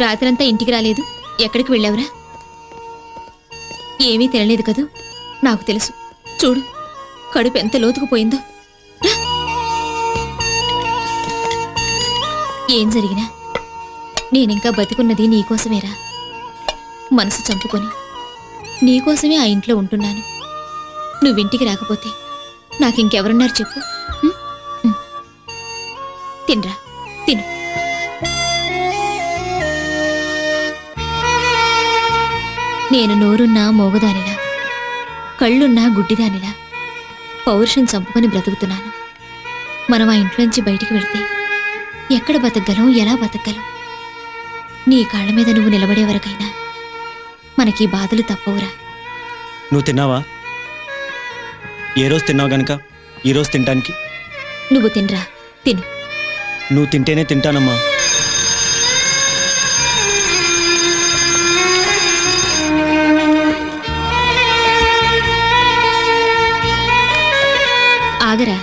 రాత్రంతా ఇంటికి రాలేదు. ఎక్కడికి వెళ్ళావురా? ఏమీ తినలేదు కదూ? నాకు తెలుసు. చూడు, కడుపు ఎంత లోతుకుపోయిందో. ఏం జరిగినా నేనింకా బతికున్నది నీకోసమేరా. మనసు చంపుకొని నీకోసమే ఆ ఇంట్లో ఉంటున్నాను. నువ్వింటికి రాకపోతే నాకింకెవరున్నారు చెప్పు? తినరా, తిను. నేను నోరున్నా మోగదానిలా, కళ్ళున్నా గుడ్డిదానిలా పౌరుషం చంపుకొని బ్రతుకుతున్నాను. మనం ఆ ఇంట్లోంచి బయటికి వెళ్తే ఎక్కడ బతకగలం, ఎలా బతకగలం? నీ కాళ్ళ మీద నువ్వు నిలబడే వరకైనా మనకి బాధలు తప్పవురా. నువ్వు తిన్నావా? ఏ రోజు తిన్నావు గనక ఈరోజు తినడానికి? నువ్వు తినరా, తిను. నువ్వు తింటేనే తింటానమ్మా. ఆగరా.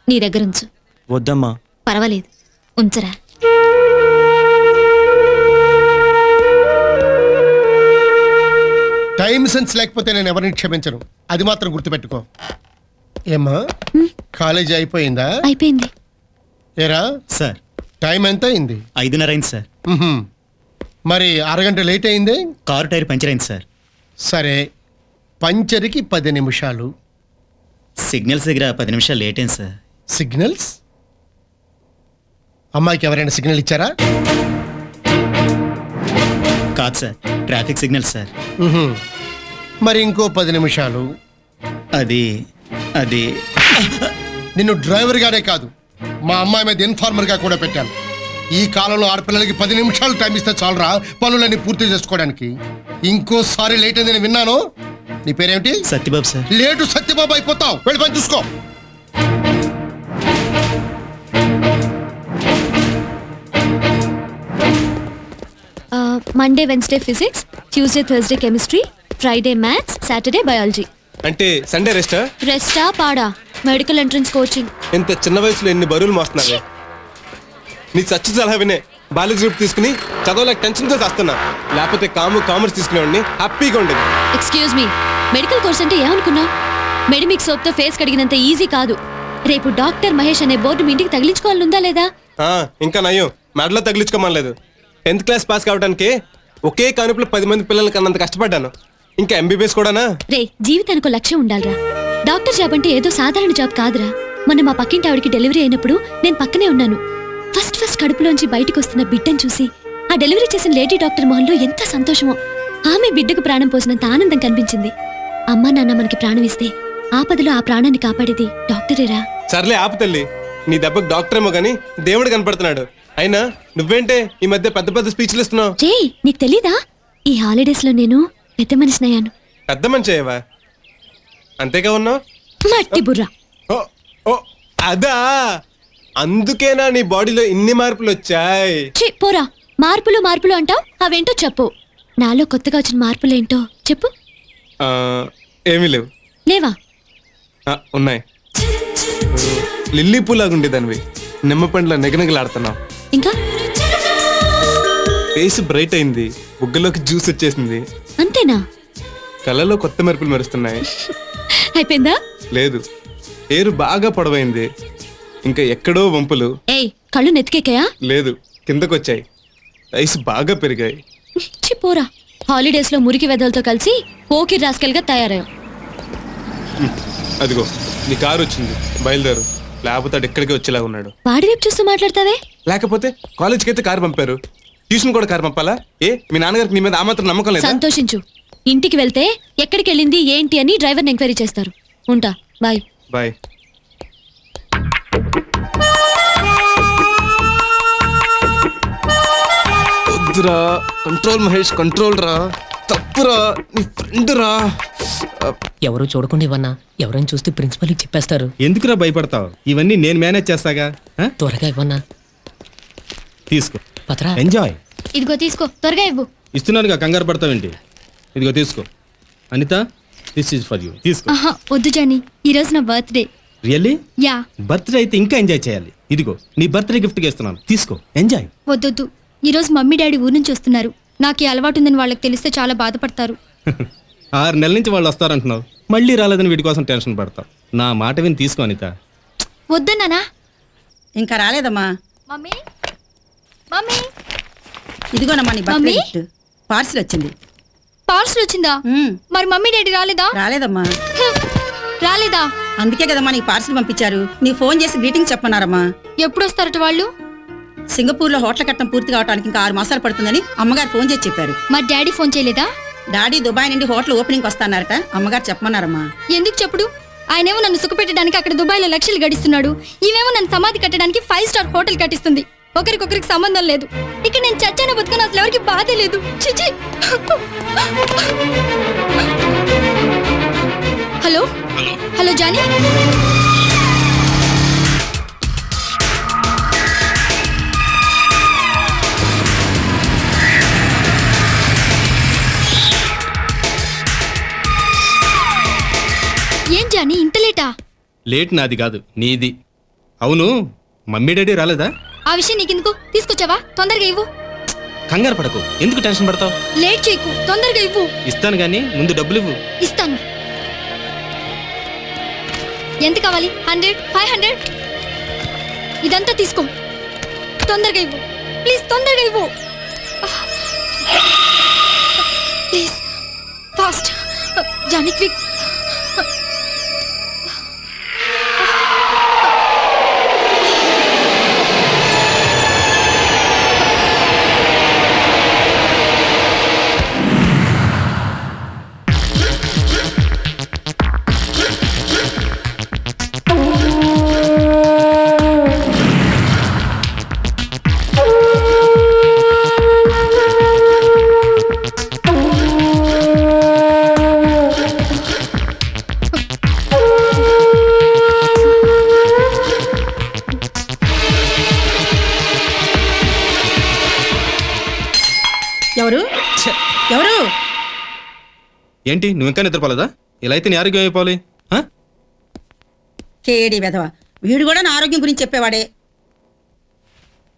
నీ దగ్గరుంచు. వద్దమ్మా. పర్వాలేదు, ఉంచరా. టైం సెన్స్ లేకపోతే నేను ఎవరిని క్షమించను, అది మాత్రం గుర్తుపెట్టుకో. ఏమ్మా, కాలేజీ అయిపోయిందా? అయిపోయింది. ఏరా సార్, టైం ఎంత అయింది? 5:30 అయింది సార్. మరి అరగంట లేట్ అయిందే? కారు టైర్ పంచర్ అయింది సార్. సరే, పంచర్కి 10 నిమిషాలు. సిగ్నల్స్ దగ్గర 10 నిమిషాలు లేట్ అయింది సార్. సిగ్నల్స్? అమ్మాయికి ఎవరైనా సిగ్నల్ ఇచ్చారా? కాదు సార్, ట్రాఫిక్ సిగ్నల్ సార్. మరి ఇంకో 10 నిమిషాలు. అది అది నిన్ను డ్రైవర్గానే కాదు, మా అమ్మాయి మీద ఇన్ఫార్మర్గా కూడా పెట్టాను. ఈ కాలంలో ఆడపిల్లలకి 10 నిమిషాలు టైం ఇస్తే చాలరా పనులన్నీ పూర్తి చేసుకోవడానికి. ఇంకోసారి లేట్ అయిందని విన్నాను. నీ పేరేమిటి? సత్యబాబు సార్. లేటు సత్యబాబు అయిపోతావు. వెళ్ళి పని చూసుకో. Monday Wednesday physics, Tuesday Thursday chemistry, Friday maths, Saturday biology. అంటే సండే రెస్టా? రెస్టా పాడా? Medical entrance coaching. ఇంత చిన్న వయసులో ఎన్ని బరువులు మోస్తున్నావే? నీ సచ్చి సలహా వినే బాలిక గ్రూప్ తీసుకుని చదవలేక టెన్షన్తో చేస్తున్నా. లేకపోతే కామర్స్ తీసుకునేవాడిని, హ్యాపీగా ఉండేది. ఎక్స్క్యూజ్ మీ, మెడికల్ కోర్స్ అంటే ఏమనుకున్నావు? మెడిమిక్ సోప్తో ఫేస్ కడిగినంత ఈజీ కాదు. రేపు డాక్టర్ మహేష్ అనే బోర్డు మీ ఇంటికి తగిలించుకోవాలనుందా లేదా? ఇంకా నయం, మెడలో తగిలించుకోమనలేదు. 10th క్లాస్ పాస్ కావడానికి ఒకే కానుపులో 10 మంది పిల్లలకి అన్నంత కష్టపడ్డాను. ఇంకా MBBS కూడానా? రే, జీవితానికి లక్ష్యం ఉండాలిరా. డాక్టర్ జాబ్ అంటే ఏదో సాధారణ జాబ్ కాదురా. మొన్న మా పక్కింటి ఆవిడికి డెలివరీ అయినప్పుడు నేను పక్కనే ఉన్నాను. ఫస్ట్ కడుపులోంచి బయటకు వస్తున్న బిడ్డను చూసి ఆ డెలివరీ చేసిన లేడీ డాక్టర్ మొహంలో ఎంత సంతోషమో. ఆమె బిడ్డకు ప్రాణం పోసినంత ఆనందం కనిపించింది. అమ్మా నాన్న మనకి ప్రాణం ఇస్తే ఆపదలో ఆ ప్రాణాన్ని కాపాడేది డాక్టరేరా. సర్లే ఆపు తల్లి, నీ దెబ్బకు డాక్టర్ ఏమో గానీ దేవుడు కనపడుతున్నాడు. అయినా నువ్వేంటే ఈ మధ్య పెద్ద స్పీచ్లు ఇస్తున్నావు? రే, నీకు తెలీదా? ఈ హాలిడేస్ లో నేను పెద్ద మనిషినయ్యాను. పెద్ద మనిషి అయ్యావా? అంతేగా ఉన్నావు? మట్టి బుర్రా. ఓ అదా, అందుకేనా నీ బాడీలో ఇన్ని మార్పులు వచ్చాయి? పోరా, మార్పులు అంటావు, అవేంటో చెప్పు. నాలో కొత్తగా వచ్చిన మార్పులేంటో చెప్పు. ఏమీ లేవు. లేవా? ఉన్నాయి. లిల్లీ పూలాగుండేదానివి నిమ్మ పండ్ల నిగనగలాడుతున్నావు. ఇంకా ఫేస్ బ్రైట్ అయింది, బుగ్గలోకి జ్యూస్ వచ్చేసింది. అంతేనా? కళ్ళలో కొత్త మెరుపులు మెరుస్తున్నాయి. అయిపోయిందా? లేదు, ఏరు బాగా పొడవైంది. ఇంకా ఎక్కడో వంపులు. ఏయ్, కళ్ళు నెత్తికెక్కాయా? లేదు, కిందకొచ్చాయి. ఐస్ బాగా పెరిగాయి. పోరా, హాలిడేస్ లో మురికి వెదలతో కలిసి పోకిర్ రాస్కెల్ గా తయారయ్యావు. అదిగో నీ కారు వచ్చింది, బయలుదేరు. లేకపోతే ఎక్కడికి వచ్చేలా ఉన్నాడు. వాడి వైపు చూస్తూ మాట్లాడతావే? లేకపోతే కాలేజ్కి అయితే కారు పంపారు, ట్యూషన్ కూడా కారు పంపాలా? మీ నాన్నగారికి నీ మీద ఆ మాత్రం నమ్మకం లేదు? సంతోషించు. ఇంటికి వెళ్తే ఎక్కడికి వెళ్ళింది ఏంటి అని డ్రైవర్ని ఎంక్వైరీ చేస్తారు. ఉంటా, బాయ్. బాయ్. వద్దురా, కంట్రోల్ మహేష్, కంట్రోల్ రా. తప్పురా, నీ ఫ్రెండ్ రా. ఎవరు చూడకుండా ఇవ్వన్నా, ఎవరైనా చూస్తే ప్రిన్సిపల్కి చెప్పేస్తారు. ఎందుకురా భయపడతావు? ఇవన్నీ నేను మేనేజ్ చేస్తాగా. త్వరగా ఇవ్వన్నా. తీసుకో, పత్రా. ఎంజాయ్. ఇదిగో తీసుకో, త్వరగా ఇవ్వు. ఇస్తున్నానుగా, కంగారు పడతావేంటి? ఇదిగో తీసుకో. Anitha, this is for you. తీసుకో. వద్దు జానీ, ఈరోజు నా బర్త్డే. Really yeah. బర్త్డే అయితే ఇంకా ఎంజాయ్ చేయాలి. ఇదిగో నీ బర్త్డే గిఫ్ట్గా ఇస్తున్నాను, తీసుకో, ఎంజాయ్. వద్దొద్దు, ఈరోజు మమ్మీ డాడీ ఊరు నుంచి వస్తున్నారు. నాకు ఈ అలవాటు ఉందని వాళ్ళకి తెలిస్తే చాలా బాధపడతారు. 6 నెలల నుంచి వాళ్ళు వస్తారంటున్నావు, మళ్ళీ రాలేదని వీడి కోసం టెన్షన్ పడతావు. నా మాట విని తీసుకో అనిత. వద్దన్నానా? ఇంకా రాలేదమ్మా. మమ్మీ మమ్మీ ఇదిగోనమ్మా నీ బర్త్డే మమ్మీ? గిఫ్ట్. పార్సిల్ వచ్చింది. పార్సల్ వచ్చిందా? మరి మమ్మీ డాడీ రాలేదా? రాలేదమ్మా. హ్మ్. రాలేదా? అందుకే కదమ్మా నీకు పార్సిల్ పంపించారు. నీ ఫోన్ చేసి గ్రీటింగ్ చెప్పన్నారమ్మా. ఎప్పుడు వస్తారట వాళ్ళు? సింగపూర్లో హోటల్ కట్టడం పూర్తి కావడానికి ఇంకా 6 మాసాలు పడుతుందని అమ్మగారు ఫోన్ చేసి చెప్పారు. మరి డాడీ ఫోన్ చేయలేదా? డాడీ దుబాయ్ నుండి హోటల్ ఓపెనింగ్ వస్తానారట, అమ్మగారు చెప్పమన్నారమ్మా. ఎందుకు చెప్పుడు? ఆయనేమో నన్ను సుఖపెట్టడానికి అక్కడ దుబాయ్లో లక్షలు గడిస్తున్నాడు. ఈమెమో నన్ను సమాధి కట్టడానికి 5 స్టార్ హోటల్ కట్టిస్తుంది. ఒకరికొకరికి సంబంధం లేదు. ఇక్కడ నేను చచ్చాను బతుకుని అసలు ఎవరికి బాధే లేదు. చిచి. Hello hello Johnny. ఏం జానీ ఇంత లేటా? లేట్ నాది కాదు, నీది. అవును, మమ్మీ డాడీ రాలేదా? ఆ విషయం నీకెందుకు? తీసుకొచ్చావా? తొందరగా ఇవ్వు. కంగారు పడకు, ఎందుకు టెన్షన్ పడతావు? లేట్ చేయకు, తొందరగా ఇవ్వు. ఇస్తాను కానీ ముందు డబ్బులు ఇవ్వు. ఇస్తాను. ఎంత కావాలి? 100, 500? ఇదంతా తీసుకో. తొందరగా ఇవ్వు ప్లీజ్, తొందరగా ఇవ్వు ప్లీజ్. Fast Johnny, quick. ఎవరు ఎవరు? ఏంటి, నువ్వు ఇంకా నిద్రపోలేదా? ఇలా అయితే నీ ఆరోగ్యం అయిపోవాలి. కేడి వెధవ, వీడు కూడా నా ఆరోగ్యం గురించి చెప్పేవాడే.